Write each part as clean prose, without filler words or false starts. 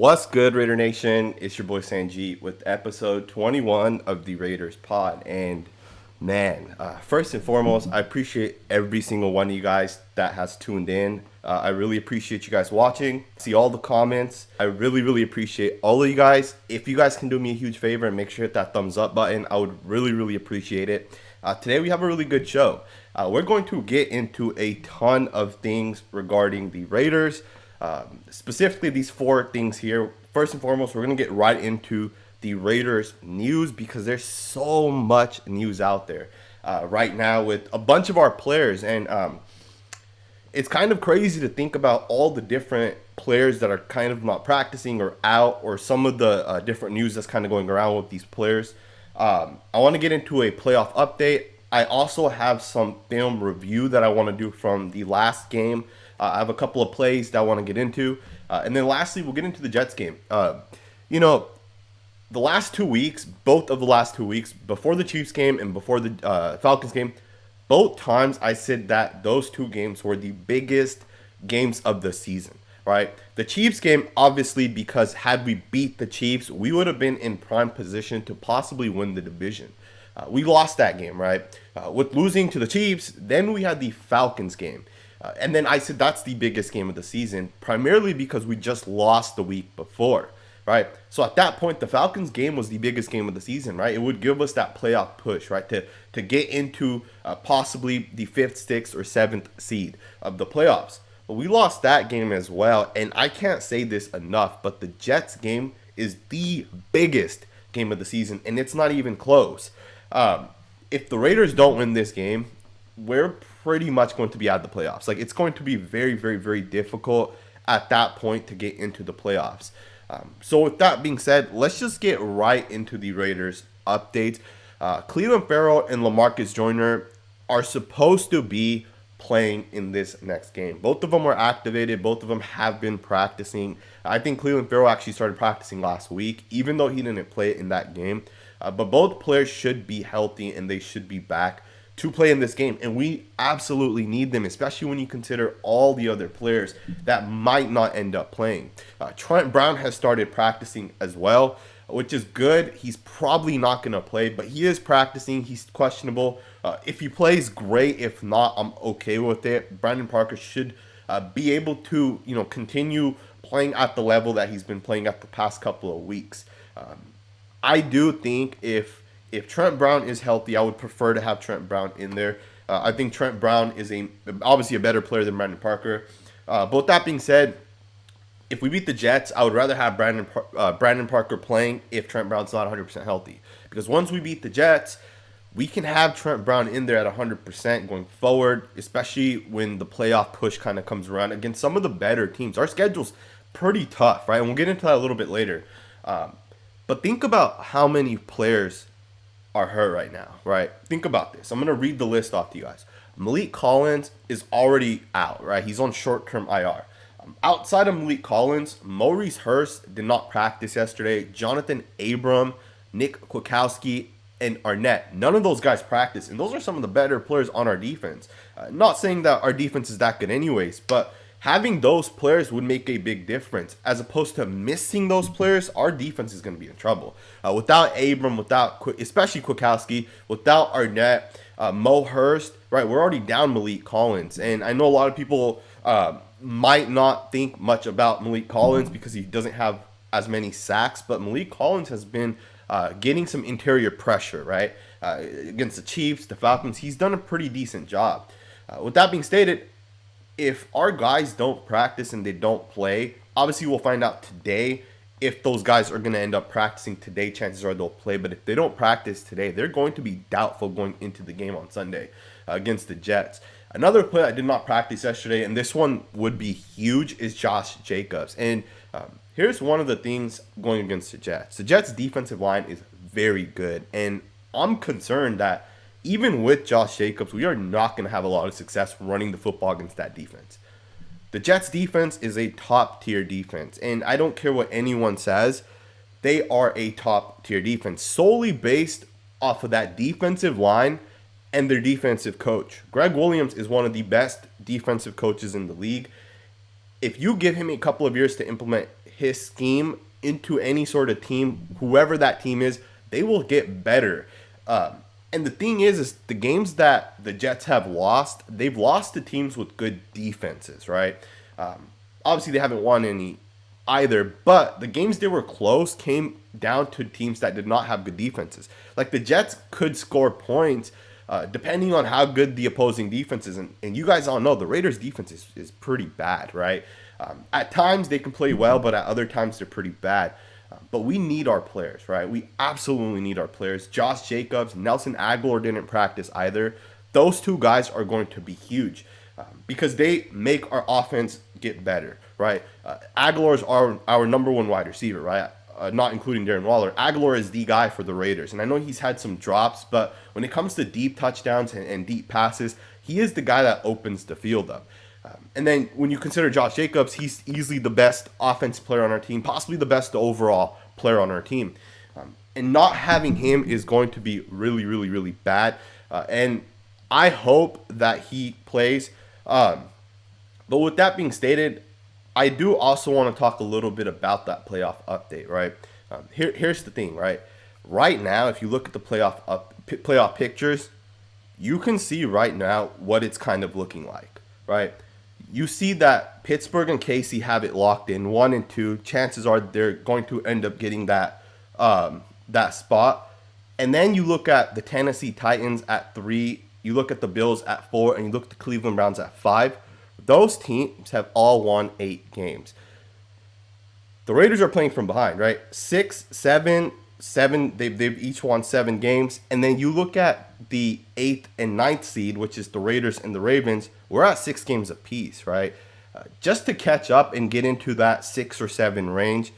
What's good, Raider Nation? It's your boy Sanjit with episode 21 of the Raiders pod. And man, first and foremost, I appreciate every single one of you guys that has tuned in. I really appreciate you guys watching. See all the comments. I really appreciate all of you guys. If you guys can do me a huge favor and make sure to hit that thumbs up button, I would really appreciate it. Today we have a really good show. We're going to get into a ton of things regarding the Raiders. Specifically these four things here. First and foremost, we're going to get right into the Raiders news because there's so much news out there right now with a bunch of our players. And it's kind of crazy to think about all the different players that are kind of not practicing or out, or some of the different news that's kind of going around with these players. I want to get into a playoff update. I also have some film review that I want to do from the last game. I have a couple of plays that I want to get into. And then lastly, we'll get into the Jets game. The last 2 weeks, both of the last 2 weeks, before the Chiefs game and before the Falcons game, both times I said that those two games were the biggest games of the season, right? The Chiefs game, obviously, because had we beat the Chiefs, we would have been in prime position to possibly win the division. We lost that game, right? With losing to the Chiefs, then we had the Falcons game. And then I said that's the biggest game of the season, primarily because we just lost the week before, right? So at that point, the Falcons game was the biggest game of the season, right? It would give us that playoff push, right, to get into possibly the 5th, 6th, or 7th seed of the playoffs. But we lost that game as well, and I can't say this enough, but the Jets game is the biggest game of the season, and it's not even close. If the Raiders don't win this game, we're pretty much going to be out of the playoffs. Like, it's going to be very difficult at that point to get into the playoffs. So with that being said, let's just get right into the Raiders updates. Cleveland Farrell and LaMarcus Joyner are supposed to be playing in this next game. Both of them were activated. Both of them have been practicing. I think Cleveland Farrell actually started practicing last week, even though he didn't play in that game. But both players should be healthy and they should be back to play in this game, and we absolutely need them, especially when you consider all the other players that might not end up playing. Trent Brown has started practicing as well, which is good. He's probably not going to play, but he is practicing. He's questionable. If he plays, great. If not, I'm okay with it. Brandon Parker should be able to, continue playing at the level that he's been playing at the past couple of weeks. I do think if Trent Brown is healthy, I would prefer to have Trent Brown in there. I think Trent Brown is obviously a better player than Brandon Parker. But with that being said, if we beat the Jets, I would rather have Brandon Parker playing if Trent Brown's not 100% healthy. Because once we beat the Jets, we can have Trent Brown in there at 100% going forward, especially when the playoff push kind of comes around against some of the better teams. Our schedule's pretty tough, right? And we'll get into that a little bit later. But think about how many players are hurt right now, right? Think about this. I'm going to read the list off to you guys. Malik Collins is already out, right? He's on short-term IR. Outside of Malik Collins, Maurice Hurst did not practice yesterday. Jonathan Abram, Nick Kwiatkowski, and Arnett. None of those guys practiced, and those are some of the better players on our defense. Not saying that our defense is that good anyways, but having those players would make a big difference. As opposed to missing those players, our defense is going to be in trouble. Without Abram, especially Kwiatkowski, without Arnett, Mo Hurst, right, we're already down Malik Collins. And I know a lot of people might not think much about Malik Collins because he doesn't have as many sacks, but Malik Collins has been getting some interior pressure, right, against the Chiefs, the Falcons. He's done a pretty decent job. With that being stated, if our guys don't practice and they don't play, obviously we'll find out today if those guys are going to end up practicing today. Chances are they'll play. But if they don't practice today, they're going to be doubtful going into the game on Sunday against the Jets. Another player that did not practice yesterday, and this one would be huge, is Josh Jacobs. And here's one of the things going against the Jets. The Jets' defensive line is very good. And I'm concerned that even with Josh Jacobs, we are not going to have a lot of success running the football against that defense. The Jets defense is a top-tier defense, and I don't care what anyone says, they are a top-tier defense solely based off of that defensive line and their defensive coach. Greg Williams is one of the best defensive coaches in the league. If you give him a couple of years to implement his scheme into any sort of team, whoever that team is, they will get better. And the thing is the games that the Jets have lost, they've lost to teams with good defenses, right? Obviously, they haven't won any either, but the games they were close came down to teams that did not have good defenses. Like the Jets could score points depending on how good the opposing defense is. And you guys all know the Raiders' defense is pretty bad, right? At times they can play well, but at other times they're pretty bad. But we need our players, right? We absolutely need our players. Josh Jacobs, Nelson Aguilar didn't practice either. Those two guys are going to be huge because they make our offense get better, right? Aguilar is our number one wide receiver, right? Not including Darren Waller. Aguilar is the guy for the Raiders. And I know he's had some drops, but when it comes to deep touchdowns and deep passes, he is the guy that opens the field up. And then when you consider Josh Jacobs, he's easily the best offensive player on our team, possibly the best overall player on our team. And not having him is going to be really, really, really bad. And I hope that he plays. But with that being stated, I do also want to talk a little bit about that playoff update, right? Here's the thing, right? Right now, if you look at the playoff pictures, you can see right now what it's kind of looking like, right? You see that Pittsburgh and KC have it locked in 1 and 2. Chances are they're going to end up getting that spot. And then you look at the Tennessee Titans at 3. You look at the Bills at 4, and you look at the Cleveland Browns at 5. Those teams have all won 8 games. The Raiders are playing from behind, right? 6, 7. They've each won 7 games. And then you look at the 8th and 9th seed, which is the Raiders and the Ravens. We're at 6 games apiece, right? Just to catch up and get into that 6 or 7 range,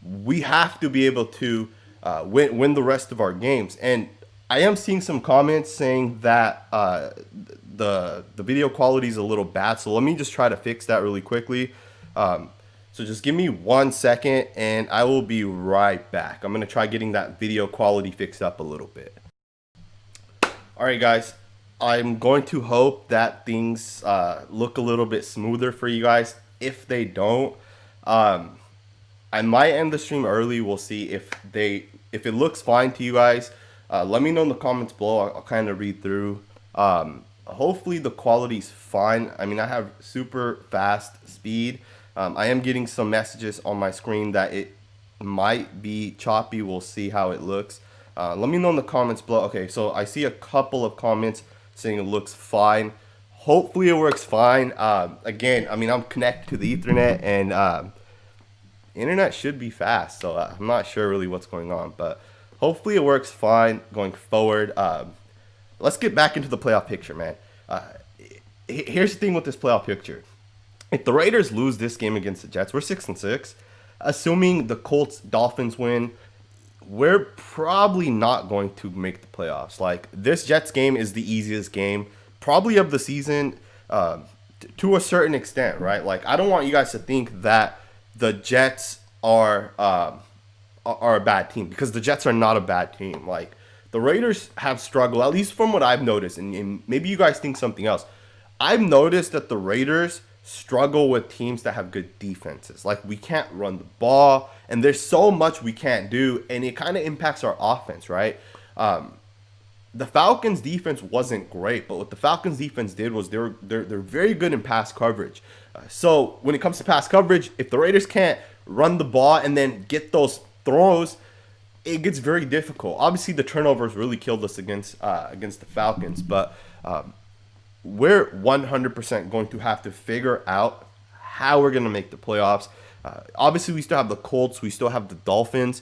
we have to be able to win the rest of our games. And I am seeing some comments saying that the video quality is a little bad. So let me just try to fix that really quickly. So just give me 1 second and I will be right back. I'm going to try getting that video quality fixed up a little bit. All right, guys. I'm going to hope that things look a little bit smoother for you guys. If they don't, I might end the stream early. We'll see if it looks fine to you guys. Let me know in the comments below. I'll kind of read through. Hopefully the quality's fine. I mean, I have super fast speed. I am getting some messages on my screen that it might be choppy. We'll see how it looks. Let me know in the comments below. Okay, so I see a couple of comments saying it looks fine. Hopefully it works fine. Again, I mean, I'm connected to the Ethernet and internet should be fast. So I'm not sure really what's going on, but hopefully it works fine going forward. Let's get back into the playoff picture, man. Here's the thing with this playoff picture. If the Raiders lose this game against the Jets, we're 6-6. Assuming the Colts Dolphins win, we're probably not going to make the playoffs. Like, this Jets game is the easiest game probably of the season to a certain extent, right? Like, I don't want you guys to think that the Jets are a bad team, because the Jets are not a bad team. Like, the Raiders have struggled, at least from what I've noticed, and maybe you guys think something else. I've noticed that the Raiders struggle with teams that have good defenses. Like, we can't run the ball, and there's so much we can't do, and it kind of impacts our offense, right? The Falcons defense wasn't great, but what the Falcons defense did was they're very good in pass coverage. So when it comes to pass coverage, if the Raiders can't run the ball and then get those throws, it gets very difficult. Obviously, the turnovers really killed us against the Falcons, but we're 100% going to have to figure out how we're going to make the playoffs. Obviously, we still have the Colts. We still have the Dolphins.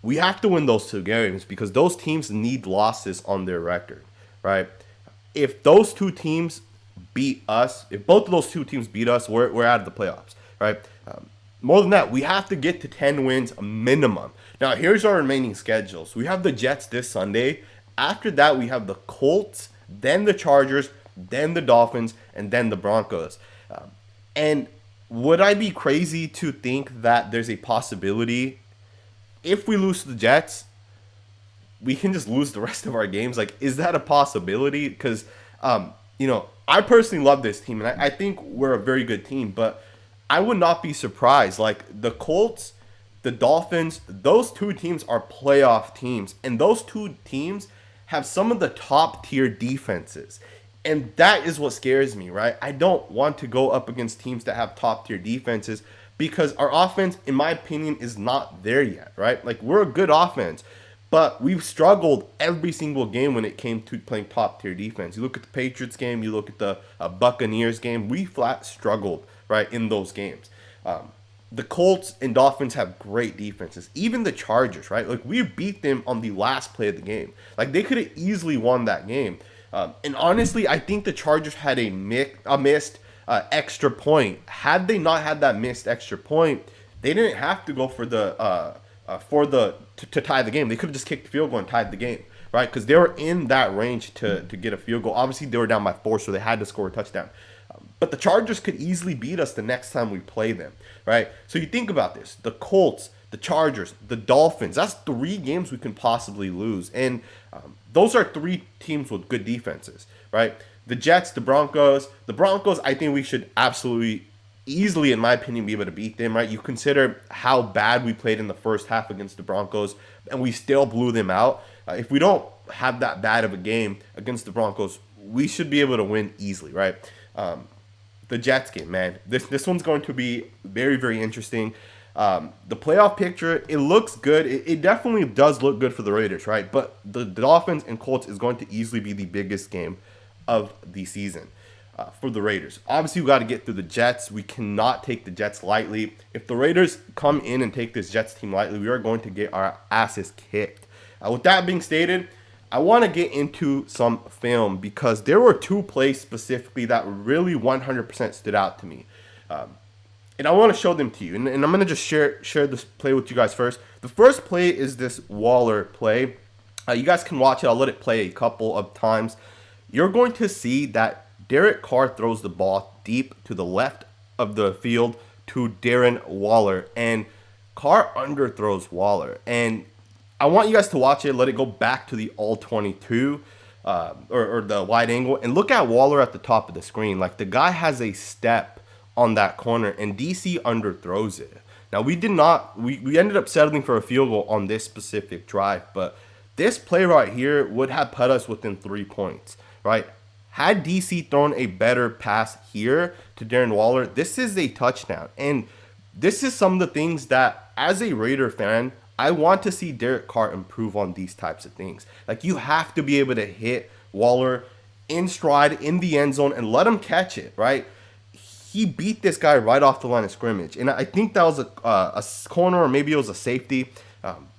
We have to win those 2 games because those teams need losses on their record, right? If those 2 teams beat us, if both of those 2 teams beat us, we're out of the playoffs, right? More than that, we have to get to 10 wins minimum. Now, here's our remaining schedules. We have the Jets this Sunday. After that, we have the Colts, then the Chargers, then the Dolphins, and then the Broncos. And would I be crazy to think that there's a possibility if we lose to the Jets, we can just lose the rest of our games? Like, is that a possibility? Because, I personally love this team, and I think we're a very good team, but I would not be surprised. Like the Colts, the Dolphins, those two teams are playoff teams, and those two teams have some of the top tier defenses. And that is what scares me, right? I don't want to go up against teams that have top tier defenses because our offense, in my opinion, is not there yet, right? Like we're a good offense, but we've struggled every single game when it came to playing top tier defense. You look at the Patriots game, you look at the Buccaneers game, we flat struggled, right, in those games. The Colts and Dolphins have great defenses. Even the Chargers, right? Like we beat them on the last play of the game. Like they could have easily won that game. And honestly, I think the Chargers had a missed extra point. Had they not had that missed extra point, they didn't have to go for to tie the game. They could have just kicked the field goal and tied the game, right? Because they were in that range to get a field goal. Obviously, they were down by 4, so they had to score a touchdown. But the Chargers could easily beat us the next time we play them, right? So you think about this: the Colts, the Chargers, the Dolphins. That's 3 games we can possibly lose, and those are 3 teams with good defenses, right? The Jets, the Broncos. The Broncos, I think we should absolutely, easily, in my opinion, be able to beat them, right? You consider how bad we played in the first half against the Broncos, and we still blew them out. If we don't have that bad of a game against the Broncos, we should be able to win easily, right? The Jets game, man. This one's going to be very, very interesting. The playoff picture, it looks good. It definitely does look good for the Raiders, right? But the Dolphins and Colts is going to easily be the biggest game of the season for the Raiders. Obviously, we got to get through the Jets. We cannot take the Jets lightly. If the Raiders come in and take this Jets team lightly, we are going to get our asses kicked. With that being stated, I want to get into some film because there were 2 plays specifically that really 100% stood out to me. And I want to show them to you. And I'm going to just share this play with you guys first. The first play is this Waller play. You guys can watch it. I'll let it play a couple of times. You're going to see that Derek Carr throws the ball deep to the left of the field to Darren Waller. And Carr underthrows Waller. And I want you guys to watch it. Let it go back to the all-22 or the wide angle. And look at Waller at the top of the screen. Like the guy has a step on that corner, and DC underthrows it. Now, we ended up settling for a field goal on this specific drive, but this play right here would have put us within 3 points, right? Had DC thrown a better pass here to Darren Waller, this is a touchdown. And this is some of the things that, as a Raider fan, I want to see Derek Carr improve on these types of things. Like, you have to be able to hit Waller in stride in the end zone and let him catch it, right? He beat this guy right off the line of scrimmage. And I think that was a corner, or maybe it was a safety.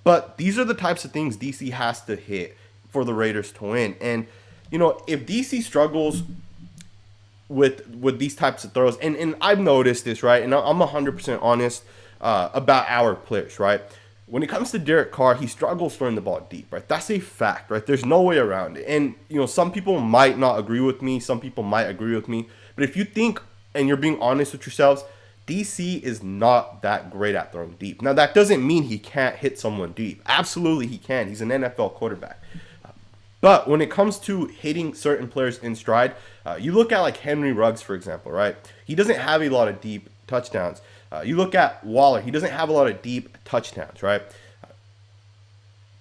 But these are the types of things DC has to hit for the Raiders to win. And, you know, if DC struggles with these types of throws, and I've noticed this, right? And I'm 100% honest about our players, right? When it comes to Derek Carr, he struggles throwing the ball deep, right? That's a fact, right? There's no way around it. And, you know, some people might not agree with me. Some people might agree with me. But if you think, and you're being honest with yourselves, DC is not that great at throwing deep. Now, that doesn't mean he can't hit someone deep. Absolutely he can. He's an NFL quarterback. But when it comes to hitting certain players in stride, you look at like Henry Ruggs, for example, right? He doesn't have a lot of deep touchdowns. You look at Waller. He doesn't have a lot of deep touchdowns, right?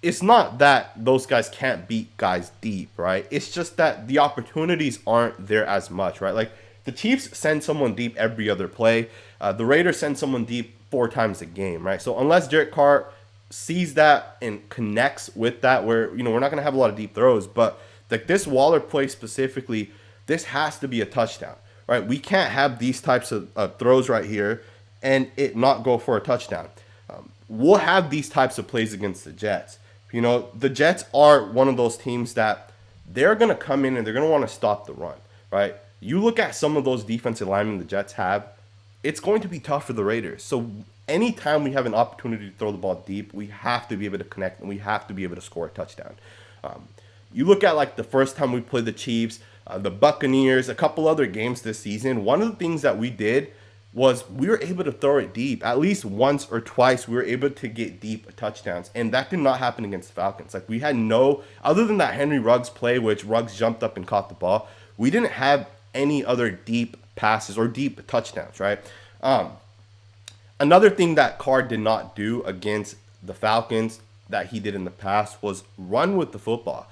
It's not that those guys can't beat guys deep, right? It's just that the opportunities aren't there as much, right? Like, the Chiefs send someone deep every other play. The Raiders send someone deep 4 times a game, right? So unless Derek Carr sees that and connects with that, where, you know, we're not going to have a lot of deep throws, but like this Waller play specifically, this has to be a touchdown, right? We can't have these types of throws right here and it not go for a touchdown. We'll have these types of plays against the Jets. You know, the Jets are one of those teams that they're going to come in and they're going to want to stop the run, right? You look at some of those defensive linemen the Jets have, it's going to be tough for the Raiders. So anytime we have an opportunity to throw the ball deep, we have to be able to connect and we have to be able to score a touchdown. You look at like the first time we played the Chiefs, the Buccaneers, a couple other games this season, one of the things that we did was we were able to throw it deep. At least once or twice, we were able to get deep touchdowns. And that did not happen against the Falcons. Like, we had no, other than that Henry Ruggs play, which Ruggs jumped up and caught the ball, we didn't have any other deep passes or deep touchdowns, right? Another thing that Carr did not do against the Falcons that he did in the past was run with the football.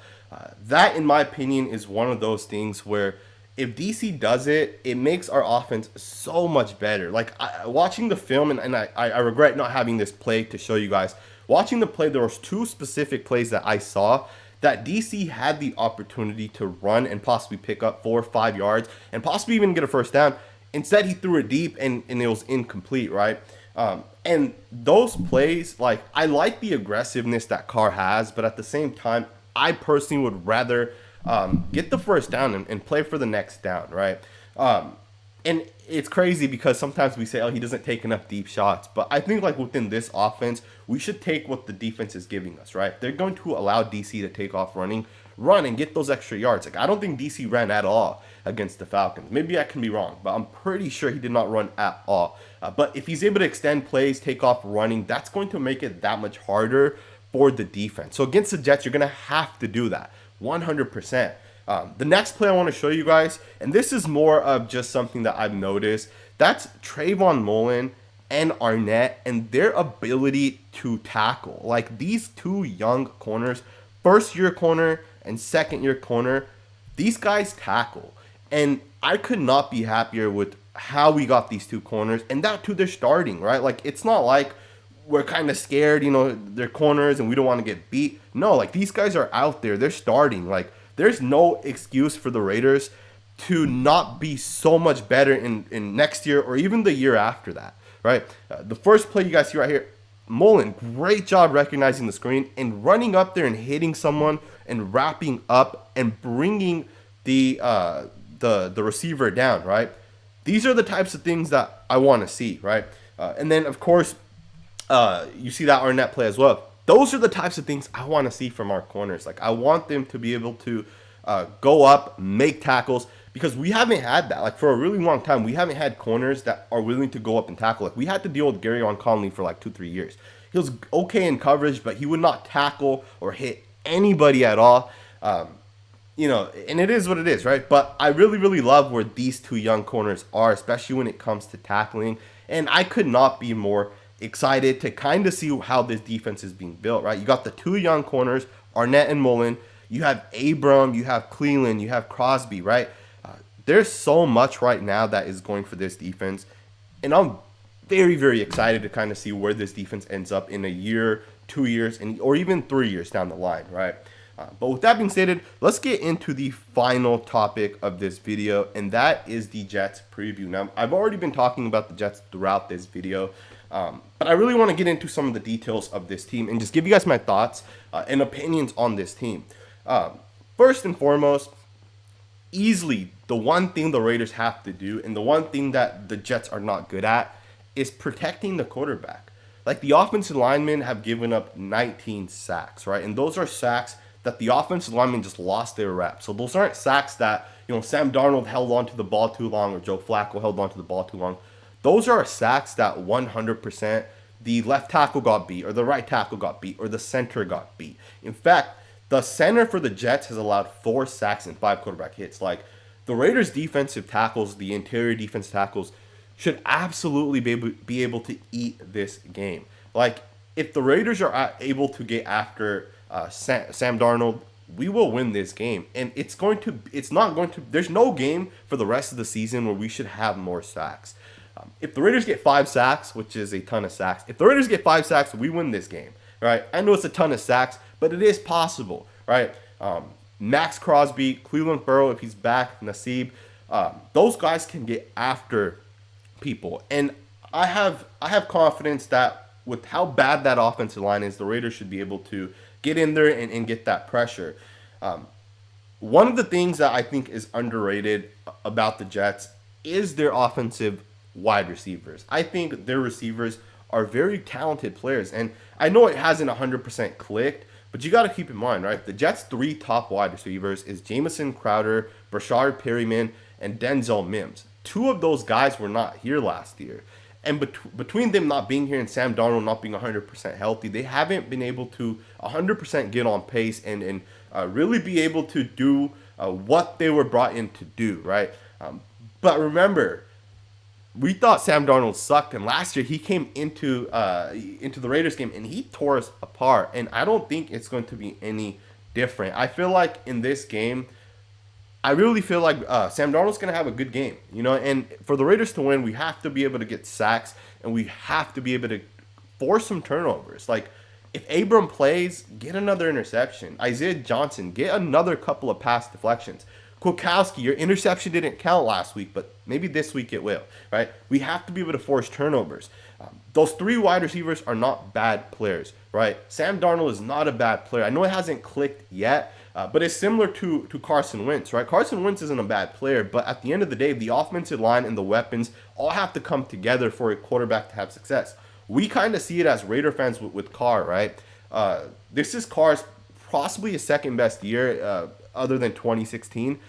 That, in my opinion, is one of those things where if DC does it, it makes our offense so much better. Like, watching the film, and I regret not having this play to show you guys. Watching the play, there was two specific plays that I saw that DC had the opportunity to run and possibly pick up 4 or 5 yards and possibly even get a first down. Instead, he threw it deep and it was incomplete, right? And those plays, like, I like the aggressiveness that Carr has, but at the same time, I personally would rather get the first down and play for the next down, right? And it's crazy because sometimes we say, oh, he doesn't take enough deep shots. But I think, like, within this offense, we should take what the defense is giving us, right? They're going to allow DC to take off running, run, and get those extra yards. Like, I don't think DC ran at all against the Falcons. Maybe I can be wrong, but I'm pretty sure he did not run at all. But if he's able to extend plays, take off running, that's going to make it that much harder for the defense. So against the Jets, you're going to have to do that 100%. The next play I want to show you guys, and this is more of just something that I've noticed, that's Trayvon Mullen and Arnett and their ability to tackle. Like, these two young corners, first-year corner and second-year corner, these guys tackle. And I could not be happier with how we got these two corners, and that too, they're starting, right? Like, it's not like we're kind of scared, they're corners and we don't want to get beat. No, like, these guys are out there, they're starting. Like, there's no excuse for the Raiders to not be so much better in next year or even the year after that, right? The first play you guys see right here, Mullen, great job recognizing the screen and running up there and hitting someone and wrapping up and bringing the receiver down, right? These are the types of things that I want to see, right? And then, of course, you see that Arnett play as well. Those are the types of things I want to see from our corners. Like, I want them to be able to go up, make tackles, because we haven't had that. Like, for a really long time, we haven't had corners that are willing to go up and tackle. Like, we had to deal with Garyon Conley for like 2-3 years. He was okay in coverage, but he would not tackle or hit anybody at all. And it is what it is, right? But I really, really love where these two young corners are, especially when it comes to tackling. And I could not be more excited to kind of see how this defense is being built, right? You got the two young corners, Arnett and Mullen. You have Abram, you have Cleveland, you have Crosby, right? There's so much right now that is going for this defense. And I'm very, very excited to kind of see where this defense ends up in a year, 2 years, or even 3 years down the line, right? But with that being stated, let's get into the final topic of this video, and that is the Jets preview. Now, I've already been talking about the Jets throughout this video, but I really want to get into some of the details of this team and just give you guys my thoughts and opinions on this team. First and foremost, easily the one thing the Raiders have to do, and the one thing that the Jets are not good at, is protecting the quarterback. Like, the offensive linemen have given up 19 sacks, right? And those are sacks that the offensive linemen just lost their reps. So those aren't sacks that, Sam Darnold held on to the ball too long or Joe Flacco held on to the ball too long. Those are sacks that 100% the left tackle got beat, or the right tackle got beat, or the center got beat. In fact, the center for the Jets has allowed 4 sacks and 5 quarterback hits. Like, the Raiders' defensive tackles, the interior defense tackles, should absolutely be able to eat this game. Like, if the Raiders are able to get after Sam Darnold, we will win this game. And there's no game for the rest of the season where we should have more sacks. If the Raiders get 5 sacks, which is a ton of sacks, if the Raiders get 5 sacks, we win this game, right? I know it's a ton of sacks, but it is possible, right? Max Crosby, Cleveland Burrow, if he's back, Nasib, those guys can get after people. And I have confidence that with how bad that offensive line is, the Raiders should be able to get in there and get that pressure. One of the things that I think is underrated about the Jets is their offensive wide receivers. I think their receivers are very talented players. And I know it hasn't 100% clicked, but you got to keep in mind, right? The Jets' 3 top wide receivers is Jamison Crowder, Brashard Perryman, and Denzel Mims. 2 of those guys were not here last year. And between them not being here and Sam Darnold not being 100% healthy, they haven't been able to 100% get on pace and really be able to do what they were brought in to do, right? But remember, we thought Sam Darnold sucked, and last year he came into the Raiders game and he tore us apart. And I don't think it's going to be any different. I feel like in this game, I really feel like Sam Darnold's going to have a good game, and for the Raiders to win, we have to be able to get sacks and we have to be able to force some turnovers. Like, if Abram plays, get another interception. Isaiah Johnson, get another couple of pass deflections. Kwiatkowski, your interception didn't count last week, but maybe this week it will, right? We have to be able to force turnovers. Those three wide receivers are not bad players, right? Sam Darnold is not a bad player. I know it hasn't clicked yet, but it's similar to Carson Wentz, right? Carson Wentz isn't a bad player, but at the end of the day, the offensive line and the weapons all have to come together for a quarterback to have success. We kind of see it as Raider fans with Carr, right? This is Carr's possibly his second best year other than 2016.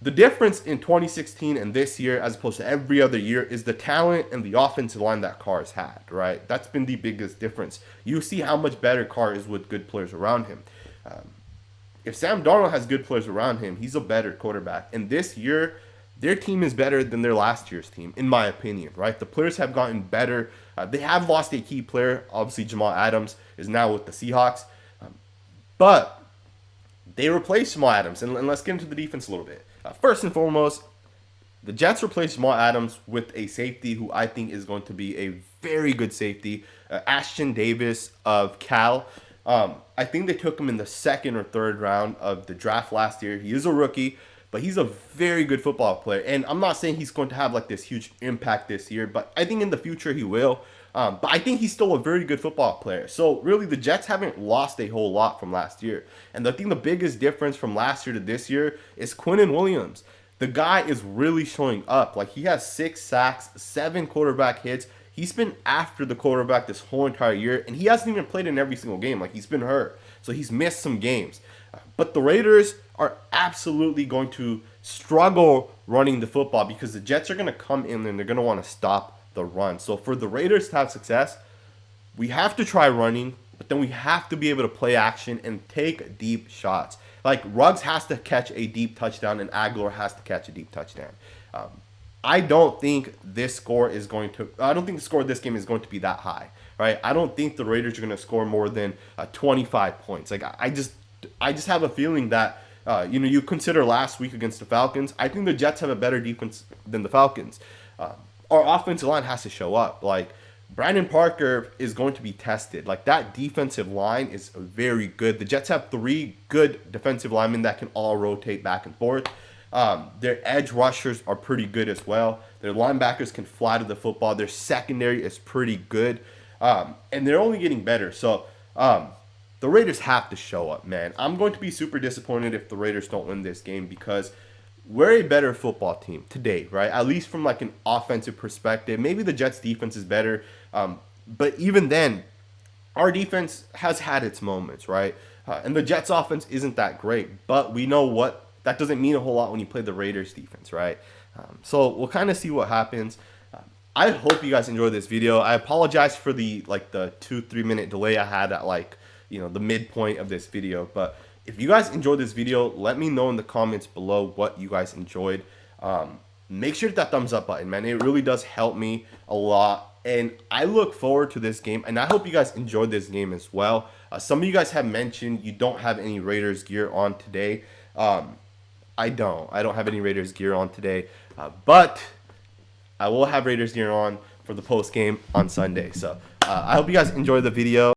The difference in 2016 and this year, as opposed to every other year, is the talent and the offensive line that Carr's had, right? That's been the biggest difference. You see how much better Carr is with good players around him. If Sam Darnold has good players around him, he's a better quarterback. And this year, their team is better than their last year's team, in my opinion, right? The players have gotten better. They have lost a key player. Obviously, Jamal Adams is now with the Seahawks. But they replaced Jamal Adams. And let's get into the defense a little bit. First and foremost, the Jets replaced Jamal Adams with a safety who I think is going to be a very good safety, Ashton Davis of Cal. I think they took him in the second or third round of the draft last year. He is a rookie, but he's a very good football player. And I'm not saying he's going to have like this huge impact this year, but I think in the future he will. But I think he's still a very good football player. So really, the Jets haven't lost a whole lot from last year. And I think the biggest difference from last year to this year is Quinnen Williams. The guy is really showing up. Like, he has 6 sacks, 7 quarterback hits. He's been after the quarterback this whole entire year, and he hasn't even played in every single game. Like, he's been hurt. So he's missed some games. But the Raiders are absolutely going to struggle running the football because the Jets are going to come in and they're going to want to stop the run. So for the Raiders to have success, we have to try running, but then we have to be able to play action and take deep shots. Like, Ruggs has to catch a deep touchdown and Aguilar has to catch a deep touchdown. I don't think the score of this game is going to be that high, right? I don't think the Raiders are going to score more than 25 points. Like, I just have a feeling that you consider last week against the Falcons. I think the Jets have a better defense than the Falcons. Our offensive line has to show up. Like, Brandon Parker is going to be tested. Like, that defensive line is very good. The Jets have 3 good defensive linemen that can all rotate back and forth. Their edge rushers are pretty good as well. Their linebackers can fly to the football. Their secondary is pretty good. And they're only getting better. So the Raiders have to show up, man. I'm going to be super disappointed if the Raiders don't win this game because we're a better football team today, right? At least from like an offensive perspective. Maybe the Jets defense is better. But even then, our defense has had its moments, right? And the Jets offense isn't that great. But we know what that doesn't mean a whole lot when you play the Raiders defense, right? So we'll kind of see what happens. I hope you guys enjoyed this video. I apologize for the 2-3 minute delay I had at the midpoint of this video. But if you guys enjoyed this video, let me know in the comments below what you guys enjoyed. Make sure to hit that thumbs up button, man. It really does help me a lot. And I look forward to this game. And I hope you guys enjoyed this game as well. Some of you guys have mentioned you don't have any Raiders gear on today. I don't have any Raiders gear on today. But I will have Raiders gear on for the post game on Sunday. So I hope you guys enjoyed the video.